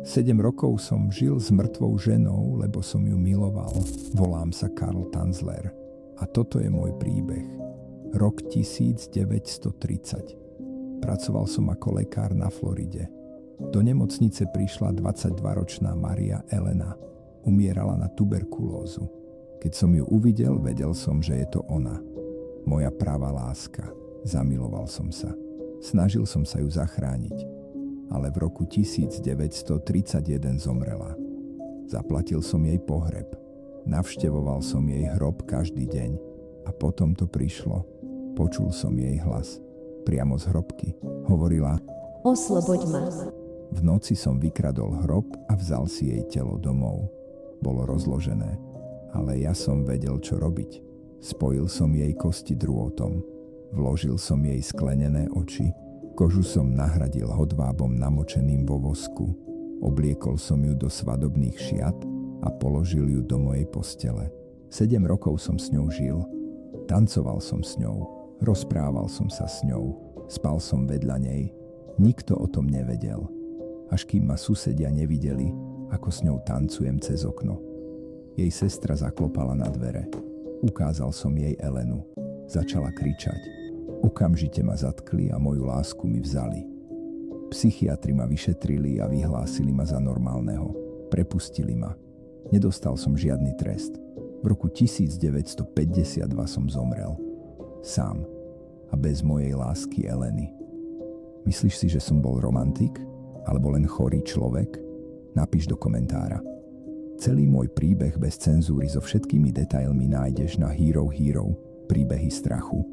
7 rokov som žil s mŕtvou ženou, lebo som ju miloval. Volám sa Karl Tanzler. A toto je môj príbeh. Rok 1930. Pracoval som ako lekár na Floride. Do nemocnice prišla 22-ročná Maria Elena. Umierala na tuberkulózu. Keď som ju uvidel, vedel som, že je to ona. Moja pravá láska. Zamiloval som sa. Snažil som sa ju zachrániť. Ale v roku 1931 zomrela. Zaplatil som jej pohreb. Navštevoval som jej hrob každý deň. A potom to prišlo. Počul som jej hlas. Priamo z hrobky. Hovorila: Osloboď ma. V noci som vykradol hrob a vzal si jej telo domov. Bolo rozložené, ale ja som vedel, čo robiť. Spojil som jej kosti drôtom. Vložil som jej sklenené oči. Kožu som nahradil hodvábom namočeným vo vosku. Obliekol som ju do svadobných šiat a položil ju do mojej postele. 7 rokov som s ňou žil. Tancoval som s ňou. Rozprával som sa s ňou. Spal som vedľa nej. Nikto o tom nevedel. Až kým ma susedia nevideli, ako s ňou tancujem cez okno. Jej sestra zaklopala na dvere. Ukázal som jej Elenu. Začala kričať. Okamžite ma zatkli a moju lásku mi vzali. Psychiatri ma vyšetrili a vyhlásili ma za normálneho. Prepustili ma. Nedostal som žiadny trest. V roku 1952 som zomrel. Sám. A bez mojej lásky Eleny. Myslíš si, že som bol romantik? Alebo len chorý človek? Napíš do komentára. Celý môj príbeh bez cenzúry so všetkými detailmi nájdeš na Hero Hero. Príbehy strachu.